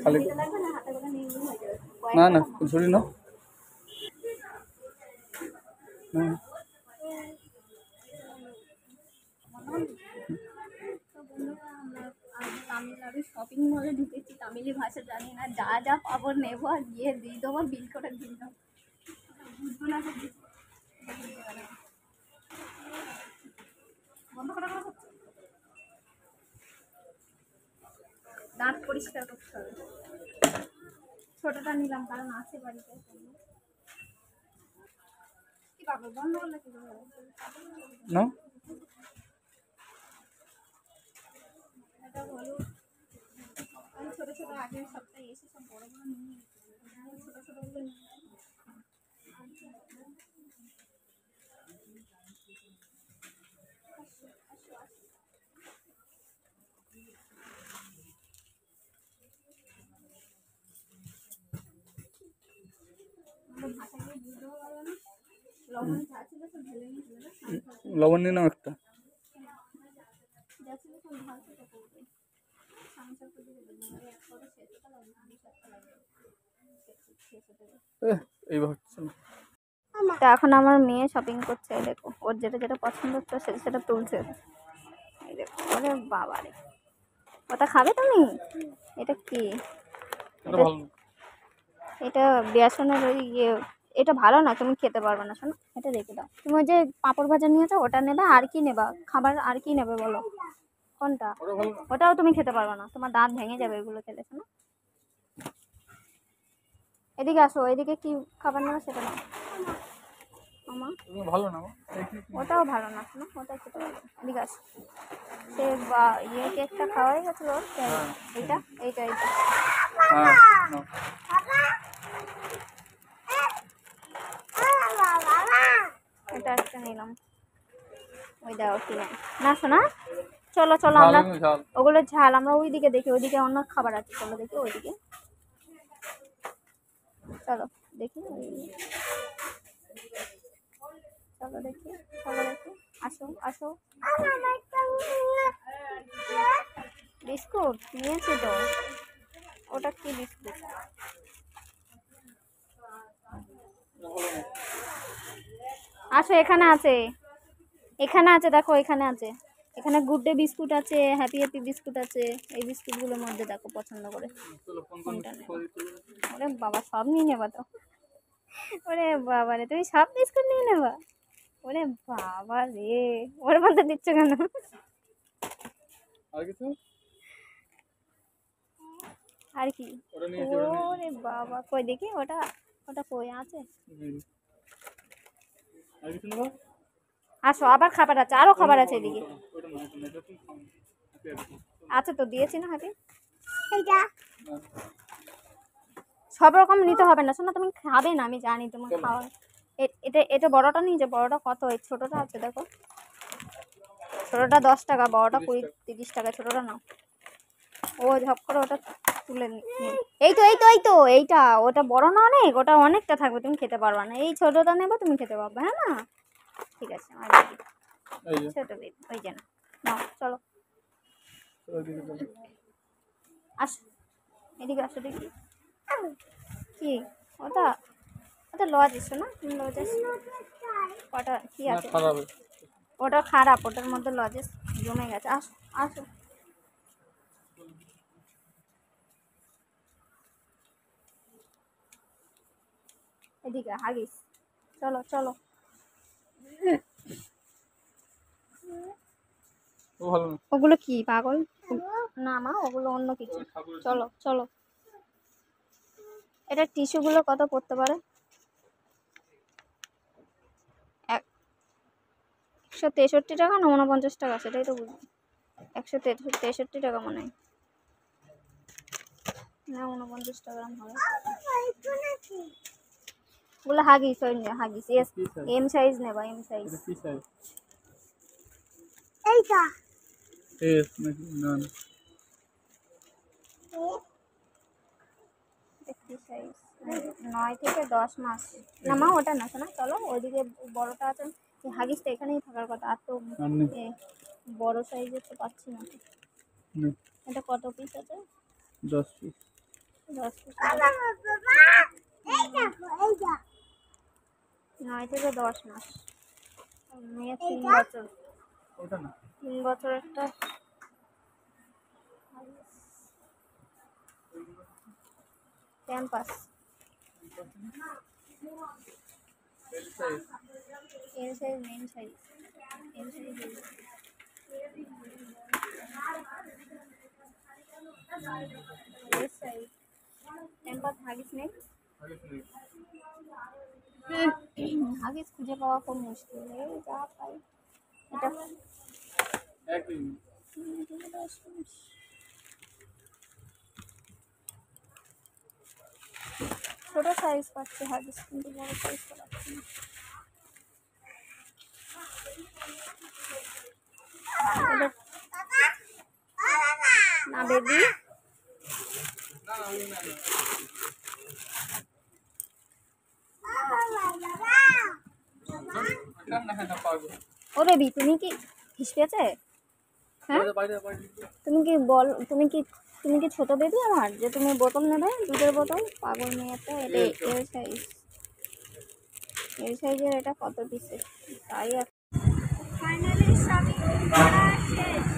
খালি না না ঝুড়ি নাও। তামিলনাড়ু শপিং মলে ঢুকেছি, তামিলি ভাষা জানি না, যা যা পাবো নেবো আর গিয়ে দিয়ে দেবো, বিল করে দিয়ে দেবো। বুঝবো না বন্ধ করা হচ্ছে, দাঁত পরিষ্কার করতে হবে। ছোটটা নিলাম কারণ আছে বাড়িতে। কি পাবো বন্ধ করলে কি হবে না এটা হলো। আমি ছোট ছোট আগের সপ্তাহে এসে সব বড় বড় নিয়ে ছোট ছোটগুলো নিয়ে ভাষাকে বুঝতেও পারবো না। লবণ যা ছিল সব ঢেলে নিয়েছিল না, লবণ নিয়ে নাও একটা। যা ছিল সব ভালো করে করবে সংসার করে দেবে, এক করে শেষ হতে লাগবে, আমি সবটা লাগবে শেষ হতে দেবে। এইবার হচ্ছে না। তো এখন আমার মেয়ে শপিং করছে, দেখো ওর যেটা যেটা পছন্দ হচ্ছে সেটা সেটা তুলছে। এই দেখো, ওরে বাবা রে, ওটা খাবে তুমি? এটা কি? এটা বেসনের ওই ইয়ে, এটা ভালো না, তুমি খেতে পারবে না। শোনো, এটা রেখে দাও। তুমি ওই যে পাঁপড় ভাজা নিয়েছো ওটা নেবে, আর কি নেবা খাবার, আর কি নেবে বলো কোনটা? ওটাও তুমি খেতে পারবে না, তোমার দাঁত ভেঙে যাবে এগুলো খেলে। শোনো, এদিকে আসো, এদিকে কি খাবার নেবে সেটা নাও। মামা ভালো না, ওটাও ভালো না, শোনো ওটা খেতে পারবে না। এদিকে আসো, সে ইয়ে কেকটা খাওয়াই গেছিল, এইটা এইটা এইটা এটা একটা নিলাম। ওই দাও কিনে না শোনা। চলো চলো, আমরা ওগুলো ঝাল, আমরা ওইদিকে দেখি, ওইদিকে অন্য খাবার আছে, চলো দেখি ওইদিকে। চলো দেখি, চলো দেখি, চলো দেখি, আসো আসো। বিস্কুট নিয়েছি তো, ওটা কি বিস্কুট? আসো, এখানে আছে, এখানে আছে, দেখো এখানে আছে, এখানে গুড ডে বিস্কুট আছে, হ্যাপি হ্যাপি বিস্কুট আছে। এই বিস্কুটগুলোর মধ্যে দেখো পছন্দ করে কোনটা নেবে। ওরে বাবা, সব নিয়ে নেবা তো? ওরে বাবা রে, তুমি সব বিস্কুট নিয়ে নেবা? ওরে বাবা রে, ওর মধ্যে দিচ্ছ কেন? আর কি? ওরে বাবা, কই দেখি ওটা, ওটা কই আছে? আসো, আবার খাবার আছে, আরো খাবার আছে এদিকে। আচ্ছা তো দিয়েছি না হ্যাপি, সব রকম নিতে হবে না। শোনো, তুমি খাবে না আমি জানি, তোমার খাওয়া। এটা এটা বড়টা নিয়ে যে, বড়টা কত? এই ছোটটা আছে দেখো, ছোটটা 10 টাকা, বড়টা 20-30 টাকা। ছোটটা নাও, ও ঝপ করে ওটা তুলে এই তো এই তো এই তো এইটা, ওটা বড় না অনেক, ওটা অনেকটা থাকবে, তুমি খেতে পারবে না। এই ছোটটা নেবো, তুমি খেতে পারবে। হ্যাঁ না, ঠিক আছে, ছোট দিন ওই যে না, চলো আস, এদিকে আসো দেখি। কি ওটা? ওটা লজ এসো না, তুমি লজ এসো। কটা কি আছে? ওটা খারাপ, ওটার মধ্যে লজেস জমে গেছে। আসো আসো, এদিকে হাগিস, চলো চলো। ওগুলো কি পাগল? না মা, ওগুলো অন্য কিছু। চলো চলো, এটা টিস্যু গুলো কত পড়তে পারে? 163 টাকা না 49 টাকা, সেটাই তো বুঝি। 163 টাকা মনে হয়, না 49 টাকা হবে। ওগুলো হাগিস, ওই হাগিস এম সাইজ নেবা, এম সাইজ। এইটা এস নাকি? না না, কি সাইজ? 9 থেকে 10 মাস। না মা, ওটা না শোনা, চলো ওইদিকে বড়টা আছে, হাগিসটা এখানেই থাকার কথা। আর তো বড় সাইজের তো পাচ্ছি না। এটা কত পিস আছে? 10 পিস। 10 পিস 9 থেকে 10 মাস। মেয়ে 3 বছর। ওটা না 3 বছর একটা campus. L size men size L size L size campus Huggies নেই। হাগিস খুঁজে পাওয়া খুব মুশকিল। এই যা পাই এটা একদিন ছোট সাইজ পাচ্ছে হাগিস, কিন্তু বড় সাইজ পাচ্ছি না। না বেবি ও বেবি তুমি কি হিস পেয়েছে? হ্যাঁ তুমি কি ছোট বেবি আমার, যে তুমি বোতল নেবে দুধের বোতল? পাগল মেয়েটা। এটা এল সাইজ, এল সাইজের এটা কত পিসের তাই। ফাইনালি শপিং করা শেষ।